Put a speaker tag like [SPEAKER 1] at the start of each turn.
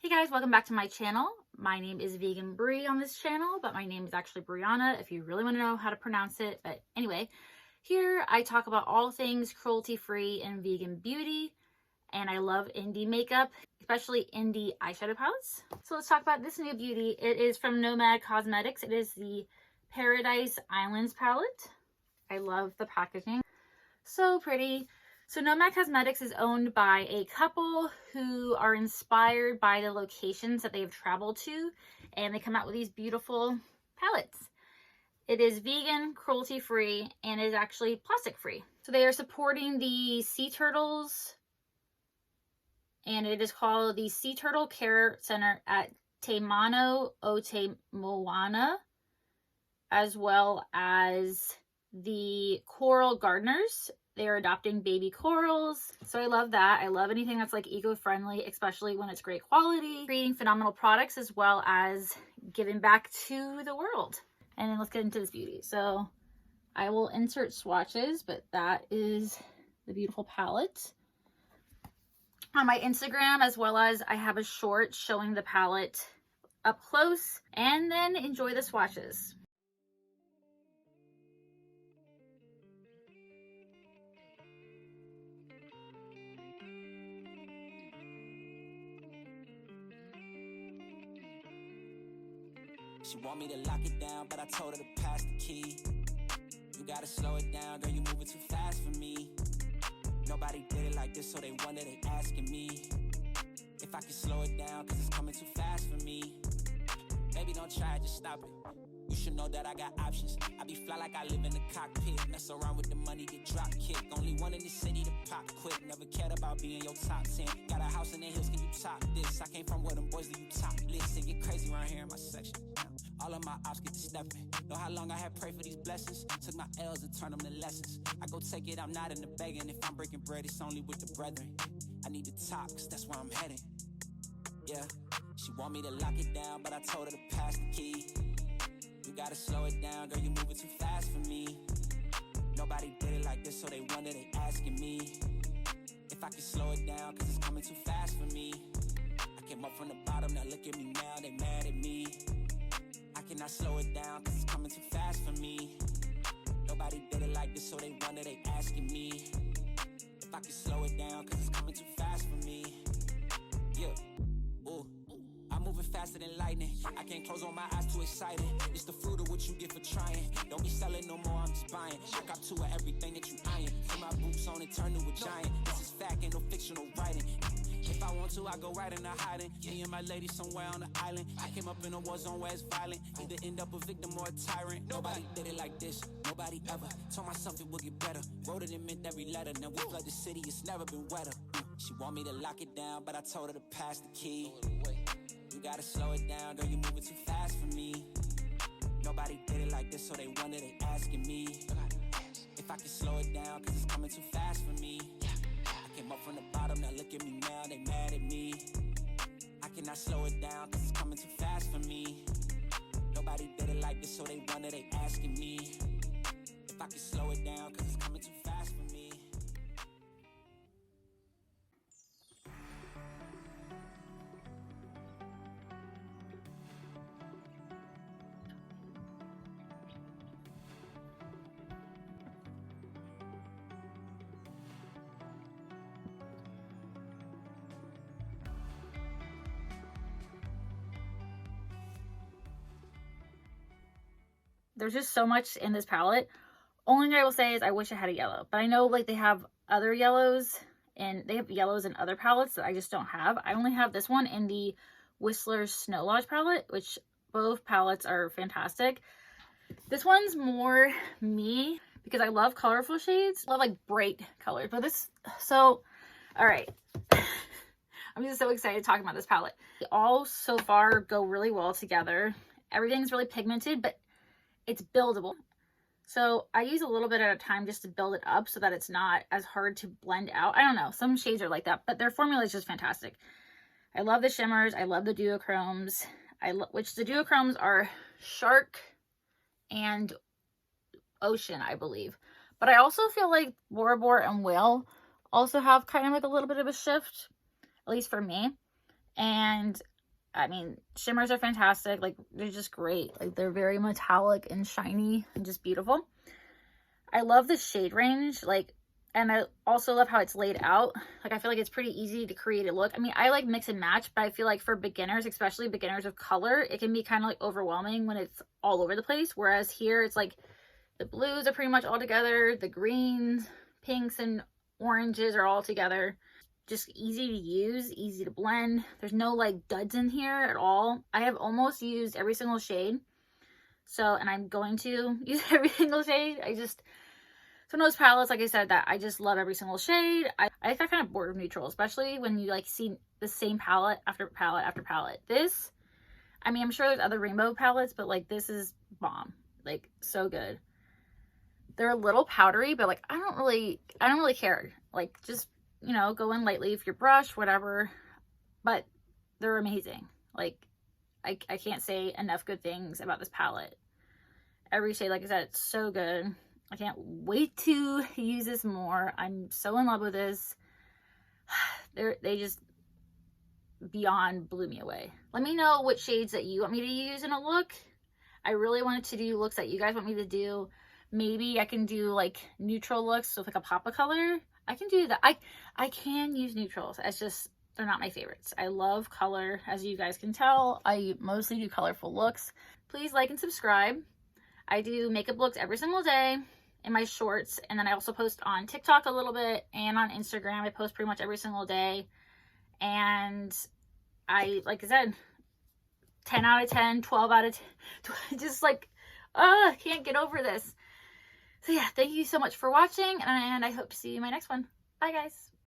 [SPEAKER 1] Hey guys, welcome back to my channel. My name is Vegan Brie on this channel, but my name is actually Brianna if you really want to know how to pronounce it. But anyway, here I talk about all things cruelty-free and vegan beauty, and I love indie makeup, especially indie eyeshadow palettes. So let's talk about this new beauty. It is from Nomad Cosmetics. It is the Paradise Islands palette. I love the packaging. So pretty. So Nomad Cosmetics is owned by a couple who are inspired by the locations that they've traveled to, and they come out with these beautiful palettes. It is vegan, cruelty-free, and is actually plastic-free. So they are supporting the sea turtles, and it is called the Sea Turtle Care Center at Te Mano o Te Moana, as well as the Coral Gardeners. They are adopting baby corals. So I love that. I love anything that's like eco-friendly, especially when it's great quality, creating phenomenal products, as well as giving back to the world. And then let's get into this beauty. So I will insert swatches, but that is the beautiful palette. On my Instagram, as well as I have a short showing the palette up close, and then enjoy the swatches.
[SPEAKER 2] She want me to lock it down, but I told her to pass the key. You gotta slow it down, girl, you moving too fast for me. Nobody did it like this, so they wonder, they asking me if I can slow it down, cause it's coming too fast for me. Baby, don't try it, just stop it. You should know that I got options. I be fly like I live in the cockpit. Mess around with the money, get drop kick. Only one in the city to pop quick. Never cared about being your top 10. Got a house in the hills, can you top this? I came from where them boys leave you topless. It get crazy around here in my section. All of my ops get to stepping. Know how long I had prayed for these blessings. Took my L's and turned them to lessons. I go take it, I'm not in the begging. If I'm breaking bread, it's only with the brethren. I need to top, cause that's where I'm heading. Yeah, she want me to lock it down, but I told her to pass the key. You gotta slow it down, girl, you moving too fast for me. Nobody did it like this, so they wonder, they asking me if I can slow it down, cause it's coming too fast for me. I came up from the bottom, now look at me now, they mad at me. I cannot slow it down, cause it's coming too fast for me. Nobody did it like this, so they wonder, they asking me if I can slow it down, cause it's coming too fast for me. Yeah, ooh, I'm moving faster than lightning. I can't close on my eyes, too excited. It's the fruit of what you get for trying. Don't be selling no more, I'm just buying. I got two of everything that you eyeing. Put my boots on and turn to a giant. This is fact, ain't no fictional writing. If I want to, I go right into hiding. Me and my lady somewhere on the island. I came up in a war zone where it's violent. Either end up a victim or a tyrant. Nobody did it like this, nobody ever. Told myself it would get better. Wrote it and meant every letter. Now we flood the city, it's never been wetter. She want me to lock it down, but I told her to pass the key. You gotta slow it down, girl, you moving too fast for me. Nobody did it like this, so they wonder, they asking me if I can slow it down, cause it's coming too fast for me. I came up from the bottom, now look at me now, they mad at me. I cannot slow it down, cause it's coming too fast for me. Nobody did it like this, so they wonder, they asking me if I can slow it down, cause it's coming too fast for me.
[SPEAKER 1] There's just so much in this palette. Only thing I will say is I wish I had a yellow, but I know like they have other yellows, and they have yellows in other palettes that I just don't have. I only have this one in the Whistler's Snow Lodge palette, which both palettes are fantastic. This one's more me because I love colorful shades. I love like bright colors, but this, so, all right. I'm just so excited talking about this palette. They all so far go really well together. Everything's really pigmented, but it's buildable. So I use a little bit at a time just to build it up so that it's not as hard to blend out. I don't know, some shades are like that, but their formula is just fantastic. I love the shimmers. I love the duochromes. Which the duochromes are Shark and Ocean, I believe. But I also feel like Bora Bora and Whale also have kind of like a little bit of a shift, at least for me. And I mean, shimmers are fantastic. Like, they're just great. Like, they're very metallic and shiny and just beautiful. I love the shade range, like, and I also love how it's laid out. Like, I feel like it's pretty easy to create a look. I mean, I like mix and match, but I feel like for beginners, especially beginners of color, it can be kind of like overwhelming when it's all over the place. Whereas here, it's like the blues are pretty much all together. The greens, pinks, and oranges are all together. Just easy to use, easy to blend. There's no like duds in here at all. I have almost used every single shade. So, and I'm going to use every single shade. It's one of those palettes, like I said, that I just love every single shade. I got kind of bored of neutral, especially when you like see the same palette after palette after palette. This, I mean, I'm sure there's other rainbow palettes, but like this is bomb. Like, so good. They're a little powdery, but like I don't really care. Like, just, you know, go in lightly with your brush, whatever. But they're amazing. Like, I can't say enough good things about this palette. Every shade, like I said, it's so good. I can't wait to use this more. I'm so in love with this. They just beyond blew me away. Let me know what shades that you want me to use in a look. I really wanted to do looks that you guys want me to do. Maybe I can do like neutral looks with like a pop of color. I can do that. I can use neutrals. It's just, they're not my favorites. I love color, as you guys can tell. I mostly do colorful looks. Please like and subscribe. I do makeup looks every single day in my shorts, and then I also post on TikTok a little bit, and on Instagram I post pretty much every single day. And like I said, 10 out of 10, 12 out of 10, just like, can't get over this. So yeah, thank you so much for watching, and I hope to see you in my next one. Bye guys.